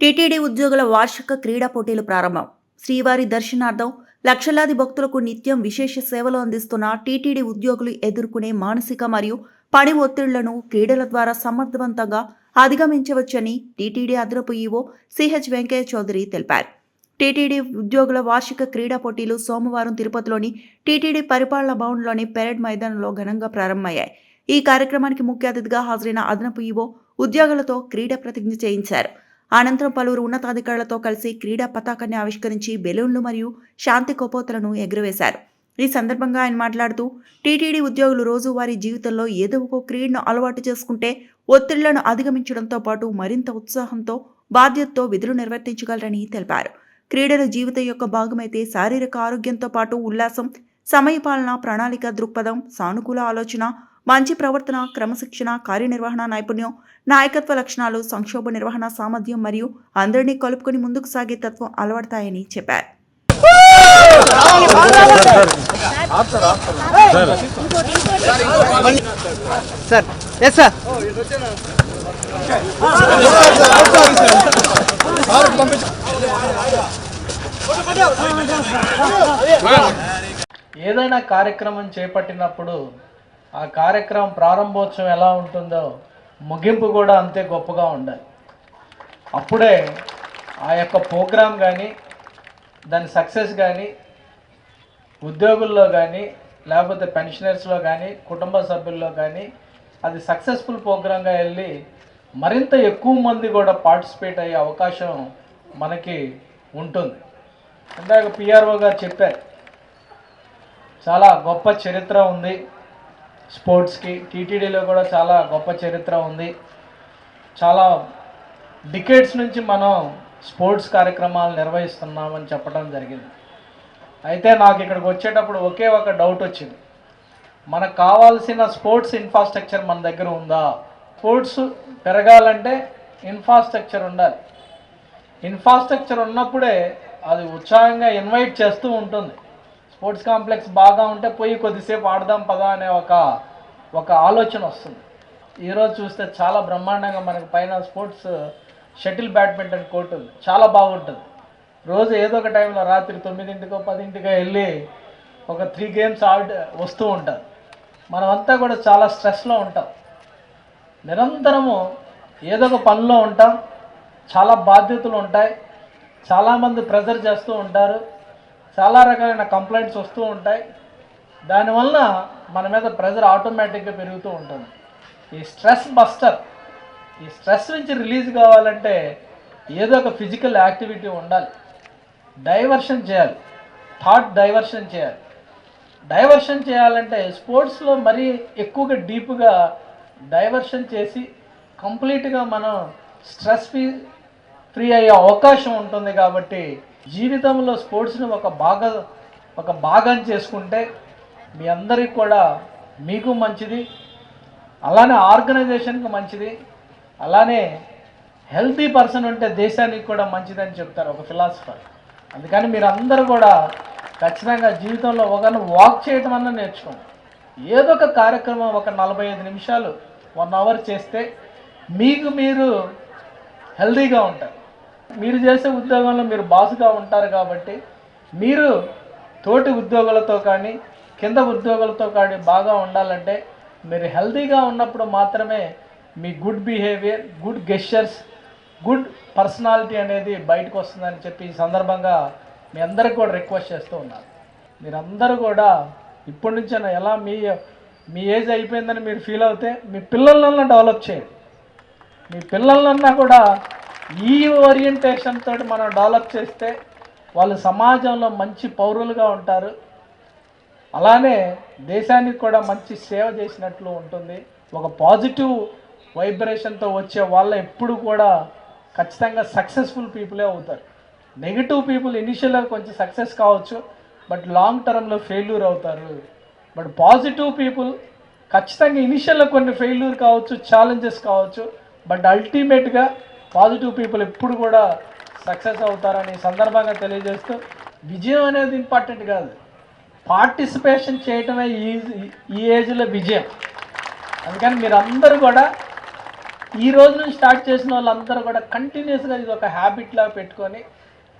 TTD ఉద్యోగుల వార్షిక క్రీడా పోటీలు ప్రారంభం. శ్రీవారి దర్శనార్థం లక్షలాది భక్తులకు నిత్యం విశేష సేవలు అందిస్తున్న టీటీడీ ఉద్యోగులు ఎదుర్కొనే మానసిక మరియు పని ఒత్తిళ్లను క్రీడల ద్వారా సమర్థవంతంగా అధిగమించవచ్చని టీటీడీ అదనపు ఈవో సిహెచ్ వెంకయ్య చౌదరి తెలిపారు. టీటీడీ ఉద్యోగుల వార్షిక క్రీడా పోటీలు సోమవారం తిరుపతిలోని టీటీడీ పరిపాలనా భవన్లోని పెరేడ్ మైదానంలో ఘనంగా ప్రారంభమయ్యాయి. ఈ కార్యక్రమానికి ముఖ్య అతిథిగా హాజరైన అదనపు ఈవో ఉద్యోగులతో క్రీడా ప్రతిజ్ఞ చేయించారు. అనంతరం పలువురు ఉన్నతాధికారులతో కలిసి క్రీడా పతాకాన్ని ఆవిష్కరించి బెలూన్లు మరియు శాంతి కపోతలను ఎగురవేశారు. ఈ సందర్భంగా ఆయన మాట్లాడుతూ టీటీడీ ఉద్యోగులు రోజువారీ జీవితంలో ఏదో ఒక క్రీడను అలవాటు చేసుకుంటే ఒత్తిళ్లను అధిగమించడంతో పాటు మరింత ఉత్సాహంతో బాధ్యతతో విధులు నిర్వర్తించగలరని తెలిపారు. క్రీడలు జీవితం యొక్క భాగమైతే శారీరక ఆరోగ్యంతో పాటు ఉల్లాసం, సమయపాలన, ప్రణాళిక దృక్పథం, సానుకూల ఆలోచన, మంచి ప్రవర్తన, క్రమశిక్షణ, కార్యనిర్వహణ నైపుణ్యం, నాయకత్వ లక్షణాలు, సంక్షోభ నిర్వహణ సామర్థ్యం మరియు అందరినీ కలుపుకొని ముందుకు సాగే తత్వం అలవడతాయని చెప్పారు. ఏదైనా కార్యక్రమం చేపట్టినప్పుడు ఆ కార్యక్రమం ప్రారంభోత్సవం ఎలా ఉంటుందో ముగింపు కూడా అంతే గొప్పగా ఉండాలి. అప్పుడే ఆ యొక్క ప్రోగ్రాం కానీ దాని సక్సెస్ కానీ ఉద్యోగుల్లో కానీ లేకపోతే పెన్షనర్స్లో కానీ కుటుంబ సభ్యుల్లో కానీ అది సక్సెస్ఫుల్ ప్రోగ్రాంగా వెళ్ళి మరింత ఎక్కువ మంది కూడా పార్టిసిపేట్ అయ్యే అవకాశం మనకి ఉంటుంది. ఇందాక పిఆర్ఓ గారు చెప్పారు, చాలా గొప్ప చరిత్ర ఉంది స్పోర్ట్స్కి. టీటీడీలో కూడా చాలా గొప్ప చరిత్ర ఉంది. చాలా డికేడ్స్ నుంచి మనం స్పోర్ట్స్ కార్యక్రమాలు నిర్వహిస్తున్నామని చెప్పడం జరిగింది. అయితే నాకు ఇక్కడికి వచ్చేటప్పుడు ఒకే ఒక డౌట్ వచ్చింది. మనకు కావాల్సిన స్పోర్ట్స్ ఇన్ఫ్రాస్ట్రక్చర్ మన దగ్గర ఉందా? స్పోర్ట్స్ పెరగాలంటే ఇన్ఫ్రాస్ట్రక్చర్ ఉండాలి. ఇన్ఫ్రాస్ట్రక్చర్ ఉన్నప్పుడే అది ఉత్సాహంగా ఇన్వైట్ చేస్తూ ఉంటుంది. స్పోర్ట్స్ కాంప్లెక్స్ బాగా ఉంటే పోయి కొద్దిసేపు ఆడదాం పదా అనే ఒక ఆలోచన వస్తుంది. ఈరోజు చూస్తే చాలా బ్రహ్మాండంగా మనకి పైన స్పోర్ట్స్ షటిల్ బ్యాడ్మింటన్ కోర్ట్ ఉంది, చాలా బాగుంటుంది. రోజు ఏదో ఒక టైంలో రాత్రి 9కో 10కో వెళ్ళి ఒక 3 గేమ్స్ వస్తూ ఉంటారు. మనమంతా కూడా చాలా స్ట్రెస్లో ఉంటాం, నిరంతరము ఏదో ఒక పనిలో ఉంటాం, చాలా బాధ్యతలు ఉంటాయి, చాలామంది ప్రెజర్ చేస్తూ ఉంటారు, చాలా రకాలైన కంప్లైంట్స్ వస్తూ ఉంటాయి. దానివల్ల మన మీద ప్రెజర్ ఆటోమేటిక్గా పెరుగుతూ ఉంటుంది. ఈ స్ట్రెస్ బస్టర్, ఈ స్ట్రెస్ నుంచి రిలీజ్ కావాలంటే ఏదో ఒక ఫిజికల్ యాక్టివిటీ ఉండాలి. డైవర్షన్ చేయాలి, థాట్ డైవర్షన్ చేయాలి. డైవర్షన్ చేయాలంటే స్పోర్ట్స్లో మరీ ఎక్కువగా డీప్గా డైవర్షన్ చేసి కంప్లీట్గా మనం స్ట్రెస్ ఫ్రీ అయ్యే అవకాశం ఉంటుంది. కాబట్టి జీవితంలో స్పోర్ట్స్ని ఒక భాగం చేసుకుంటే మీ అందరికి కూడా మీకు మంచిది, అలానే ఆర్గనైజేషన్కి మంచిది, అలానే హెల్తీ పర్సన్ ఉంటే దేశానికి కూడా మంచిదని చెప్తారు ఒక ఫిలాసఫర్. అందుకని మీరు అందరూ కూడా ఖచ్చితంగా జీవితంలో ఒకరిని వాక్ చేయటం అన్న నేర్చుకోండి. ఏదో ఒక కార్యక్రమం ఒక 45 నిమిషాలు 1 అవర్ చేస్తే మీకు మీరు హెల్తీగా ఉంటారు. మీరు చేసే ఉద్యోగంలో మీరు బాసుగా ఉంటారు కాబట్టి మీరు తోటి ఉద్యోగులతో కానీ కింద ఉద్యోగులతో కానీ బాగా ఉండాలంటే మీరు హెల్తీగా ఉన్నప్పుడు మాత్రమే మీ good behaviour, good gestures, good personality అనేది బయటకు వస్తుందని చెప్పి ఈ సందర్భంగా మీ అందరికి కూడా రిక్వెస్ట్ చేస్తూ ఉన్నాను. మీరందరూ కూడా ఇప్పటి నుంచైనా ఎలా మీ ఏజ్ అయిపోయిందని మీరు ఫీల్ అవుతే మీ పిల్లలన్నా డెవలప్ చేయండి. మీ పిల్లలన్నా కూడా ఈ ఓరియంటేషన్ తోటి మనం డెవలప్ చేస్తే వాళ్ళు సమాజంలో మంచి పౌరులుగా ఉంటారు, అలానే దేశానికి కూడా మంచి సేవ చేసినట్లు ఉంటుంది. ఒక పాజిటివ్ వైబ్రేషన్తో వచ్చే వాళ్ళ ఎప్పుడు కూడా ఖచ్చితంగా సక్సెస్ఫుల్ పీపులే అవుతారు. నెగిటివ్ పీపుల్ ఇనిషియల్గా కొంచెం సక్సెస్ కావచ్చు, బట్ లాంగ్ టర్మ్లో ఫెయిల్యూర్ అవుతారు. బట్ పాజిటివ్ పీపుల్ ఖచ్చితంగా ఇనిషియల్గా కొన్ని ఫెయిల్యూర్ కావచ్చు, ఛాలెంజెస్ కావచ్చు, బట్ అల్టిమేట్గా పాజిటివ్ పీపుల్ ఎప్పుడు కూడా సక్సెస్ అవుతారని సందర్భంగా తెలియజేస్తూ, విజయం అనేది ఇంపార్టెంట్ కాదు, పార్టిసిపేషన్ చేయటమే ఈ ఏజ్లో విజయం. అందుకని మీరందరూ కూడా ఈ రోజు నుంచి స్టార్ట్ చేసిన వాళ్ళందరూ కూడా కంటిన్యూస్గా ఇది ఒక హ్యాబిట్లా పెట్టుకొని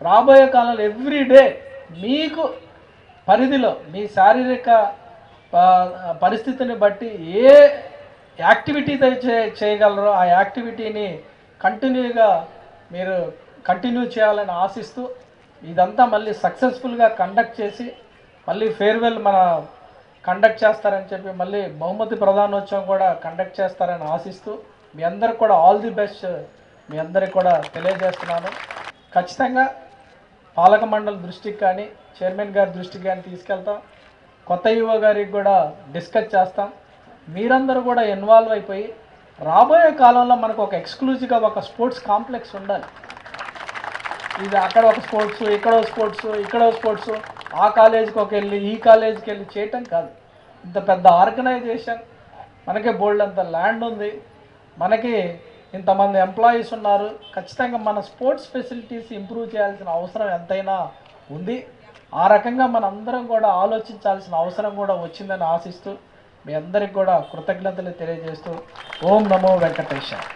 రాబోయే కాలంలో ఎవ్రీడే మీకు పరిధిలో మీ శారీరక పరిస్థితిని బట్టి ఏ యాక్టివిటీస్ అయితే చేయగలరో ఆ యాక్టివిటీని కంటిన్యూగా మీరు కంటిన్యూ చేయాలని ఆశిస్తూ ఇదంతా మళ్ళీ సక్సెస్ఫుల్గా కండక్ట్ చేసి మళ్ళీ ఫేర్వెల్ మన కండక్ట్ చేస్తారని చెప్పి మళ్ళీ బహుమతి ప్రదానోత్సవం కూడా కండక్ట్ చేస్తారని ఆశిస్తూ మీ అందరికి కూడా ఆల్ ది బెస్ట్ మీ అందరికి కూడా తెలియజేస్తున్నాను. ఖచ్చితంగా పాలక మండలి దృష్టికి కానీ చైర్మన్ గారి దృష్టికి కానీ తీసుకెళ్తాం. కొత్త యువ గారికి కూడా డిస్కస్ చేస్తాం. మీరందరూ కూడా ఇన్వాల్వ్ అయిపోయి రాబోయే కాలంలో మనకు ఒక ఎక్స్క్లూజివ్గా ఒక స్పోర్ట్స్ కాంప్లెక్స్ ఉండాలి. ఇది అక్కడ ఒక స్పోర్ట్స్, ఇక్కడ స్పోర్ట్స్, ఆ కాలేజీకి ఒక వెళ్ళి ఈ కాలేజీకి వెళ్ళి చేయటం కాదు. ఇంత పెద్ద ఆర్గనైజేషన్, మనకే బోల్డ్ అంత ల్యాండ్ ఉంది, మనకి ఇంతమంది ఎంప్లాయీస్ ఉన్నారు. ఖచ్చితంగా మన స్పోర్ట్స్ ఫెసిలిటీస్ ఇంప్రూవ్ చేయాల్సిన అవసరం ఎంతైనా ఉంది. ఆ రకంగా మనందరం కూడా ఆలోచించాల్సిన అవసరం కూడా వచ్చిందని ఆశిస్తూ మీ అందరికి కూడా కృతజ్ఞతలు తెలియజేస్తూ ఓం నమో వెంకటేశాయ.